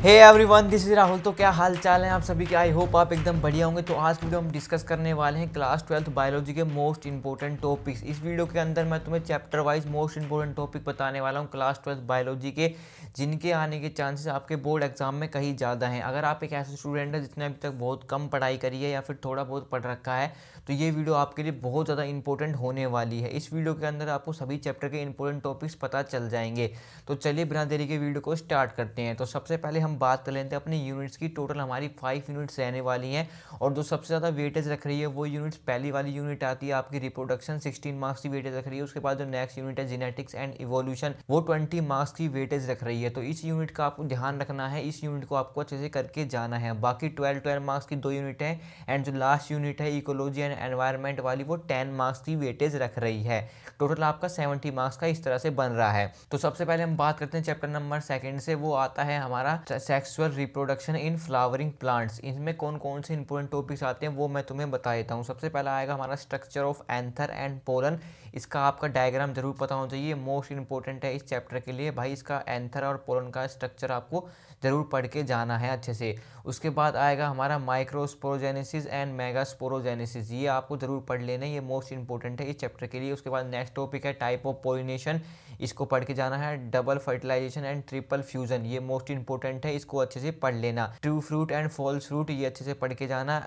Hey everyone, this is Rahul. तो क्या हाल चाल है आप सभी के? आई होप आप एकदम बढ़िया होंगे। तो आज की वीडियो हम डिस्कस करने वाले हैं क्लास 12th बायोलॉजी के मोस्ट इंपॉर्टेंट टॉपिक्स। इस वीडियो के अंदर मैं तुम्हें chapter wise most important topic बताने वाला हूं क्लास 12th बायोलॉजी के, जिनके आने के चांसेस आपके बोर्ड एग्जाम में कहीं ज़्यादा हैं। अगर आप एक ऐसे स्टूडेंट है जिसने अभी तक बहुत कम पढ़ाई करी है या फिर थोड़ा बहुत पढ़ रखा है, तो ये वीडियो आपके लिए बहुत ज़्यादा इंपॉर्टेंट होने वाली है। इस वीडियो के अंदर आपको सभी चैप्टर के इंपॉर्टेंट टॉपिक्स पता चल जाएंगे। तो चलिए बिना देरी के वीडियो को स्टार्ट करते हैं। तो सबसे पहले हम बात कर लेते हैं अपनी यूनिट्स की। टोटल हमारी 5 यूनिट्स रहने वाली हैं और जो सबसे ज़्यादा वेटेज रख रही है वो यूनिट्स, पहली वाली यूनिट आती है आपकी रिप्रोडक्शन, 16 मार्क्स की वेटेज रख रही है। उसके बाद जो नेक्स्ट यूनिट है जेनेटिक्स एंड इवोल्यूशन, वो 20 मार्क्स की वेटेज रख रही है। तो इस यूनिट का आपको ध्यान रखना है, इस यूनिट को आपको अच्छे से करके जाना है। बाकी 12 मार्क्स की 2 यूनिट है एंड जो लास्ट यूनिट है इकोलॉजी एंड एनवायरनमेंट वाली, वो 10 मार्क्स की वेटेज रख रही है। टोटल आपका 70 मार्क्स का इस तरह से बन रहा है। तो सबसे पहले हम बात करते हैं चैप्टर नंबर 2 से। वो आता है हमारा sexual reproduction in flowering plants. इसमें कौन कौन से इंपॉर्टेंट टॉपिक्स आते हैं वो मैं तुम्हें बता देता हूँ। सबसे पहला आएगा हमारा structure of anther and pollen. इसका आपका डायग्राम जरूर पता होना चाहिए, मोस्ट इंपॉर्टेंट है इस चैप्टर के लिए। भाई इसका एंथर और पोलन का स्ट्रक्चर आपको जरूर पढ़ के जाना है अच्छे से। उसके बाद आएगा हमारा माइक्रोस्पोरोजेनेसिस एंड मेगास्पोरोजेनेसिस, ये आपको जरूर पढ़ लेना है, ये मोस्ट इंपॉर्टेंट है इस चैप्टर के लिए। उसके बाद नेक्स्ट टॉपिक है टाइप ऑफ पोलिनेशन, इसको पढ़ के जाना है। Double fertilization and triple fusion, ये मोस्ट इंपॉर्टेंट है, इसको अच्छे से पढ़ लेना। True fruit and false fruit, ये अच्छे से पढ़ के जाना।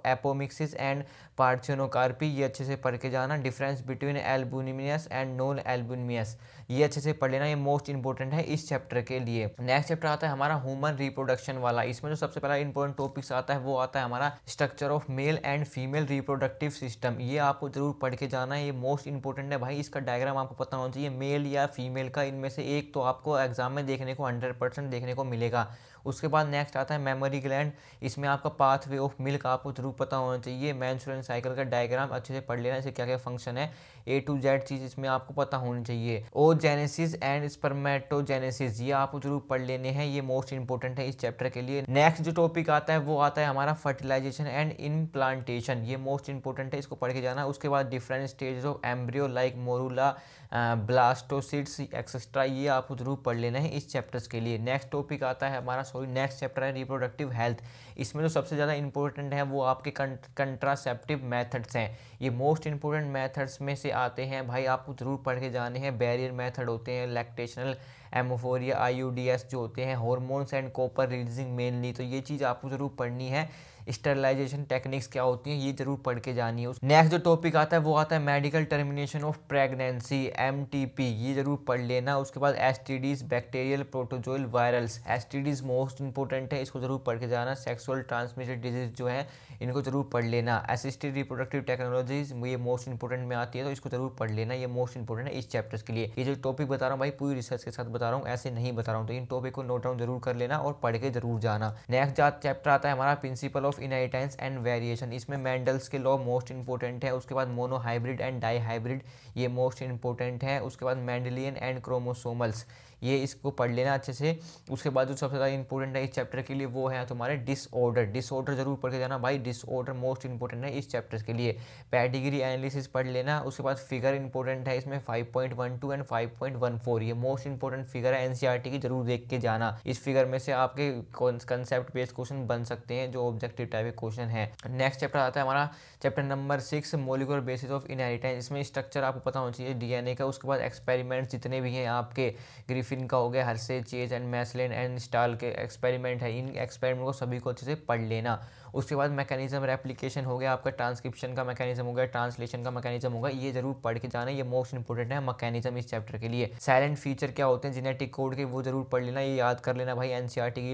एपोमिक्सिस एंड पार्थियोनोकार्पी, ये अच्छे से पढ़ के जाना। Difference between albuminous and non albuminous, ये अच्छे से पढ़ लेना, ये मोस्ट इंपॉर्टेंट है इस चैप्टर के लिए। नेक्स्ट चैप्टर आता है हमारा ह्यूमन रिप्रोडक्शन वाला। इसमें जो सबसे पहला इंपॉर्टेंट टॉपिक्स आता है वो आता है हमारा structure of male and female reproductive system, ये आपको जरूर पढ़ के जाना है, ये मोस्ट इंपॉर्टेंट है। भाई इसका डायग्राम आपको पता होना चाहिए, मेल या फीमेल का इनमें से एक तो आपको एग्जाम में देखने को 100% देखने को मिलेगा। उसके बाद नेक्स्ट आता है मेमोरी ग्लैंड, इसमें आपका पाथवे ऑफ मिल्क आपको जरूर पता होना चाहिए। मेंस्ट्रुअल साइकिल का डायग्राम अच्छे से पढ़ लेना, इसे क्या क्या फंक्शन है, A to Z चीज़ इसमें आपको पता होनी चाहिए। ओजेनेसिस एंड स्पर्मेटोजेनेसिस, ये आपको जरूर पढ़ लेने हैं, ये मोस्ट इंपॉर्टेंट है इस चैप्टर के लिए। नेक्स्ट जो टॉपिक आता है वो आता है हमारा फर्टिलाइजेशन एंड इम्प्लांटेशन, ये मोस्ट इंपॉर्टेंट है, इसको पढ़ के जाना। उसके बाद different stage of embryo like morula, blastocysts etcetera, ये आपको जरूर पढ़ लेना है इस चैप्टर्स के लिए। नेक्स्ट टॉपिक आता है हमारा नेक्स्ट चैप्टर है रिप्रोडक्टिव हेल्थ। इसमें जो सबसे ज़्यादा इंपॉर्टेंट है वो आपके कंट्रासेप्टिव मेथड्स हैं, ये मोस्ट इंपॉर्टेंट मेथड्स में से आते हैं। भाई आपको जरूर पढ़ के जाने हैं। बैरियर मेथड होते हैं, लैक्टेशनल, एमोफोरिया, IUDS जो होते हैं, hormones and copper releasing mainly, तो ये चीज़ आपको जरूर पढ़नी है। स्टरलाइजेशन टेक्निक्स क्या होती हैं ये जरूर पढ़ के जानी है। नेक्स्ट जो टॉपिक आता है वो आता है medical termination of pregnancy, MTP, ये जरूर पढ़ लेना। उसके बाद STDs, bacterial, protozoal, virals, STDs most important है, इसको जरूर पढ़ के जाना। सेक्सुअल ट्रांसमिटेड डिजीज जो है इनको जरूर पढ़ लेना। असिस्टेड रिप्रोडक्टिव टेक्नोलॉजीज, ये मोस्ट इंपॉर्टेंट में आती है, तो इसको जरूर पढ़ लेना, ये मोस्ट इंपॉर्टेंट है इस चैप्टर्स के लिए। ये जो टॉपिक बता रहा हूँ भाई पूरी रिसर्च के साथ बता रहा हूँ, ऐसे नहीं बता रहा हूँ, तो इन टॉपिक को नोट डाउन जरूर कर लेना और पढ़ के जरूर जाना। नेक्स्ट चैप्टर आता है हमारा principle of inheritance and variation, इसमें मेंडल्स के लॉ मोस्ट इंपॉर्टेंट है। उसके बाद monohybrid and dihybrid, ये मोस्ट इंपॉर्टेंट है। उसके बाद मेंडेलियन एंड क्रोमोसोमल्स, ये इसको पढ़ लेना अच्छे से। उसके बाद जो सबसे ज़्यादा इंपॉर्टेंट है इस चैप्टर के लिए वो है तुम्हारे डिसऑर्डर जरूर पढ़ के जाना। भाई डिसऑर्डर मोस्ट इंपॉर्टेंट है इस चैप्टर के लिए। पैडिग्री एनालिसिस पढ़ लेना। उसके बाद फिगर इंपॉर्टेंट है इसमें 5.12 एंड 5.14, ये मोस्ट इंपॉर्टेंट फिगर है, NCERT की जरूर देख के जाना। इस फिगर में से आपके कंसेप्ट बेस्ड क्वेश्चन बन सकते हैं जो ऑब्जेक्टिव टाइप के क्वेश्चन है। नेक्स्ट चैप्टर आता है हमारा chapter number 6, molecular basis of inheritance. इसमें स्ट्रक्चर आपको पता होना चाहिए DNA का। उसके बाद एक्सपेरिमेंट्स जितने भी हैं आपके, ग्रिफिन का हो गया, Hershey, Chase and Meselson and Stahl के एक्सपेरिमेंट है, इन एक्सपेरिमेंट को सभी को अच्छे से पढ़ लेना। उसके बाद मैकेनिज्म रेप्लिकेशन हो गया आपका, ट्रांसक्रिप्शन का मैकेनिज्म हो गया, ट्रांसलेशन का मैकेनिज्म होगा, ये जरूर पढ़ के जाना, ये मोस्ट इंपॉर्टेंट है मैकेनिज्म इस चैप्टर के लिए। साइलेंट फीचर क्या होते हैं जेनेटिक कोड के, वो जरूर पढ़ लेना, ये याद कर लेना भाई, NCERT की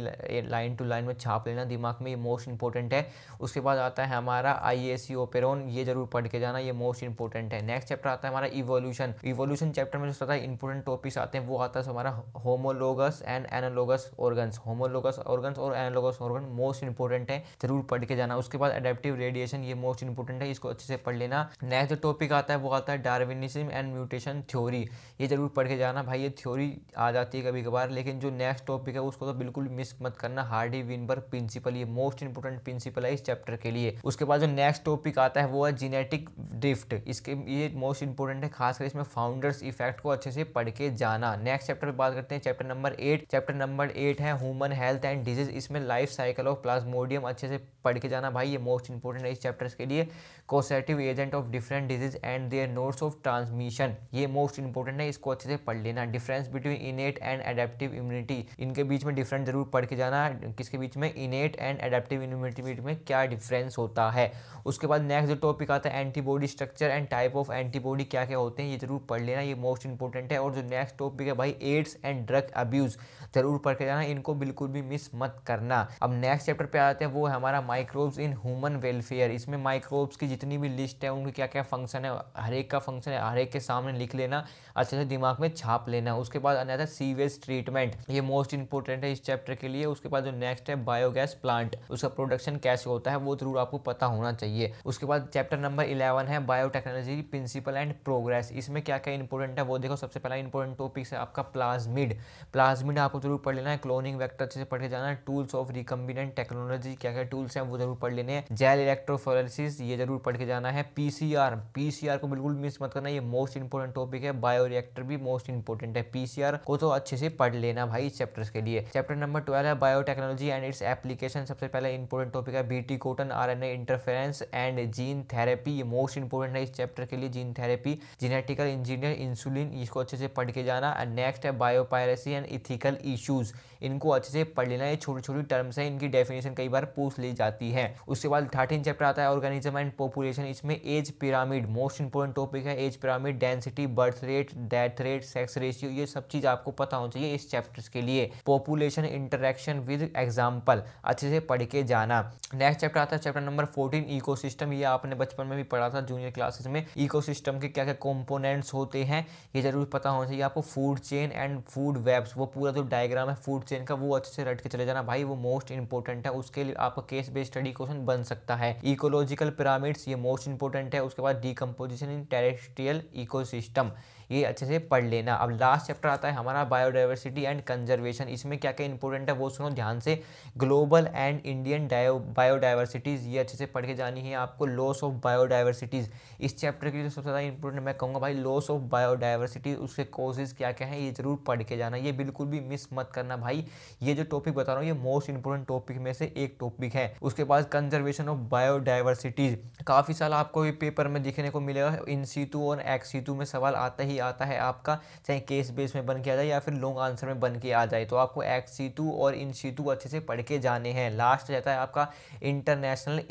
लाइन टू लाइन में छाप लेना दिमाग में, ये मोस्ट इंपॉर्टेंट है। उसके बाद आता है हमारा IAC ओपेरॉन, ये जरूर पढ़ के जाना, ये मोस्ट इंपॉर्टेंट है। नेक्स्ट चैप्टर आता है हमारा इवोल्यूशन चैप्टर में जो ज़्यादा इंपॉर्टेंट टॉपिक्स आते हैं वो आता है हमारा homologous and analogous organs. Homologous organs और एनालोगस ऑर्गन मोस्ट इंपॉर्टेंट है, जरूर पढ़ के जाना। उसके बाद एडेप्टिव रेडिएशन, ये मोस्ट इंपॉर्टेंट है, इसको अच्छे से पढ़ लेना। नेक्स्ट जो टॉपिक आता है वो आता है डार्विनिज्म एंड म्यूटेशन थ्योरी, ये जरूर पढ़ के जाना। भाई ये थ्योरी आ जाती है कभी कभार, लेकिन जो नेक्स्ट टॉपिक है उसको तो बिल्कुल मिस मत करना, हार्डी विनबर्ग प्रिंसिपल, ये मोस्ट इंपॉर्टेंट प्रिंसिपल है इस चैप्टर के लिए। उसके बाद जो नेक्स्ट टॉपिक आता है वो है जेनेटिक ड्रिफ्ट, इसके ये मोस्ट इंपॉर्टेंट है, खासकर इसमें फाउंडर्स इफेक्ट को अच्छे से पढ़ के जाना। नेक्स्ट चैप्टर बात करते हैं चैप्टर नंबर 8। चैप्टर नंबर 8 है ह्यूमन हेल्थ एंड डिजीज। इसमें लाइफ साइकिल ऑफ प्लाज्मोडियम अच्छे से पढ़ के जाना भाई, ये मोस्ट इंपॉर्टेंट है इस चैप्टर्स के लिए। Causative agent of different disease and their modes of transmission, ये मोस्ट इंपॉर्टेंट है, इसको अच्छे से पढ़ लेना। Difference between innate and adaptive immunity, इनके बीच में डिफरेंस जरूर पढ़ के जाना। किसके बीच में? इनेट एंड एडेप्टिव इम्यूनिटी बीच में क्या डिफरेंस होता है। उसके बाद नेक्स्ट जो टॉपिक आता है antibody structure and type of antibody, क्या क्या होते हैं ये जरूर पढ़ लेना, ये मोस्ट इंपॉर्टेंट है। और जो नेक्स्ट टॉपिक है भाई एड्स एंड ड्रग अब्यूज, जरूर पढ़ के जाना, इनको बिल्कुल भी मिस मत करना। अब नेक्स्ट चैप्टर पे आते हैं, वो है हमारा माइक्रोब्स इन ह्यूमन वेलफेयर। इसमें माइक्रोब्स की जितनी भी लिस्ट है उनके क्या क्या फंक्शन है, हर एक का फंक्शन है हर एक के सामने लिख लेना, अच्छे से दिमाग में छाप लेना। उसके बाद आना था सीवेज ट्रीटमेंट, ये मोस्ट इंपॉर्टेंट है इस चैप्टर के लिए। उसके बाद जो नेक्स्ट है बायोगैस प्लांट, उसका प्रोडक्शन कैसे होता है वो जरूर आपको पता होना चाहिए। उसके बाद चैप्टर नंबर 11 है बायोटेक्नोलॉजी प्रिंसिपल एंड प्रोग्रेस। इसमें क्या क्या इंपॉर्टेंट है वो देखो। सबसे पहला इंपॉर्टेंट टॉपिक है आपका प्लाज्मिड। प्लाज्मिड आपको जरूर पढ़ लेना है। क्लोनिंग वेक्टर अच्छे से पढ़ के जाना है। टूल्स ऑफ रिकम्बिनेंट टेक्नोलॉजी, क्या क्या टूल्स हैं वो जरूर पढ़ लेने हैं। जेल इलेक्ट्रोफोरेसिस, ये जरूर पढ़ के जाना है। पीसीआर, पीसीआर को बिल्कुल मिस मत करना, ये मोस्ट इंपॉर्टेंट टॉपिक है। बायोरिएक्टर भी मोस्ट इंपॉर्टेंट है, पीसीआर को तो अच्छे से पढ़ लेना भाई इस चैप्टर्स के लिए। चैप्टर नंबर 12 है बायोटेक्नोलॉजी एंड इट्स एप्लीकेशन। सबसे पहला इंपॉर्टेंट टॉपिक है BT cotton RNA interference and gene therapy, ये मोस्ट इंपॉर्टेंट है इस चैप्टर के लिए। Gene therapy, genetical engineer, insulin, इसको अच्छे से पढ़ के जाना। नेक्स्ट है बायोपायरेसी एंड इथिकल इश्यूज, इनको अच्छे से पढ़ लेना, ये छोटी छोटी टर्म्स है, इनकी डेफिनेशन कई बार पूछ ली जाती है। उसके बाद 13 चैप्टर आता है ऑर्गेनिज्म एंड पॉपुलेशन। इसमें age pyramid most important topic है। Age pyramid, density, birth rate, death rate, sex ratio, ये सब चीज आपको पता होना चाहिए इस चैप्टर्स के लिए। पॉपुलेशन इंटरेक्शन विद एग्जाम्पल, अच्छे से पढ़ के जाना। नेक्स्ट चैप्टर आता है चैप्टर नंबर 14 इकोसिस्टम, ये आपने बचपन में भी पढ़ा था जूनियर क्लासेस में। इकोसिस्टम के क्या क्या कंपोनेंट्स होते हैं ये जरूर पता होना चाहिए आपको। Food chain and food webs, वो पूरा जो डायग्राम है फूड चेन का वो अच्छे से रट के चले जाना भाई, वो मोस्ट इंपॉर्टेंट है। उसके लिए आपका केस बेस्ड स्टडी क्वेश्चन बन सकता है। इकोलॉजिकल पिरामिड्स, ये मोस्ट इंपॉर्टेंट है। उसके बाद डिकम्पोजिशन इन टेरेस्ट्रियल इकोसिस्टम, ये अच्छे से पढ़ लेना। अब लास्ट चैप्टर आता है हमारा बायोडाइवर्सिटी एंड कंजर्वेशन। इसमें क्या क्या इंपॉर्टेंट है वो सुनो ध्यान से। ग्लोबल एंड इंडियन बायोडाइवर्सिटीज़, ये अच्छे से पढ़ के जानी है आपको। लॉस ऑफ बायोडाइवर्सिटीज़, इस चैप्टर के लिए सबसे ज़्यादा इंपॉर्टेंट मैं कहूँगा भाई लॉस ऑफ बायोडाइवर्सिटी, उसके कॉजेज क्या क्या है ये जरूर पढ़ के जाना, ये बिल्कुल भी मिस मत करना भाई। ये जो टॉपिक बता रहा हूँ ये मोस्ट इंपॉर्टेंट टॉपिक में से एक टॉपिक है। उसके बाद कंजर्वेशन ऑफ बायोडाइवर्सिटीज़, काफ़ी साल आपको ये पेपर में दिखने को मिलेगा। इन सीटू और एक्स सीटू में सवाल आता ही आता है आपका, चाहे केस बेस में बन के आ जाए या फिर लॉन्ग आंसर में बन के आ जाए। तो आपको एक्स सीटू और इन सीटू अच्छे से पढ़ के जाने हैं। लास्ट रहता है आपका इंटरनेशनल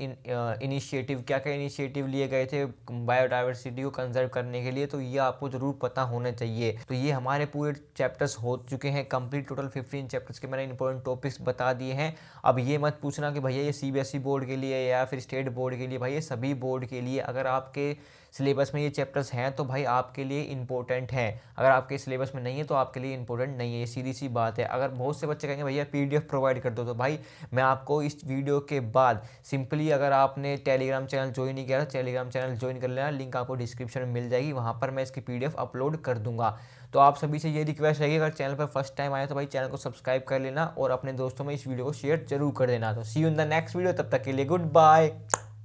इनिशिएटिव, क्या क्या इनिशिएटिव लिए गए थे बायोडाइवर्सिटी को कंजर्व करने के लिए, तो ये आपको जरूर पता होना चाहिए। तो ये हमारे पूरे चैप्टर्स हो चुके हैं कंप्लीट। टोटल 15 चैप्टर्स के मैंने इंपॉर्टेंट टॉपिक्स बता दिए हैं। अब ये मत पूछना कि भैया ये सीबीएसई बोर्ड के लिए या फिर स्टेट बोर्ड के लिए, भाई ये सभी बोर्ड के लिए। अगर आपके सिलेबस में ये चैप्टर्स हैं तो भाई आपके लिए इंपॉर्टेंट हैं, अगर आपके सिलेबस में नहीं है तो आपके लिए इंपॉर्टेंट नहीं है, ये सीधी सी बात है। अगर बहुत से बच्चे कहेंगे भैया पीडीएफ प्रोवाइड कर दो, तो भाई मैं आपको इस वीडियो के बाद सिंपली, अगर आपने टेलीग्राम चैनल ज्वाइन नहीं किया तो टेलीग्राम चैनल ज्वाइन कर लेना, लिंक आपको डिस्क्रिप्शन में मिल जाएगी, वहाँ पर मैं इसकी पीडीएफ अपलोड कर दूंगा। तो आप सभी से ये रिक्वेस्ट रहेगी, अगर चैनल पर फर्स्ट टाइम आए तो भाई चैनल को सब्सक्राइब कर लेना और अपने दोस्तों में इस वीडियो को शेयर जरूर कर देना। तो see you in the next video, तब तक के लिए गुड बाय।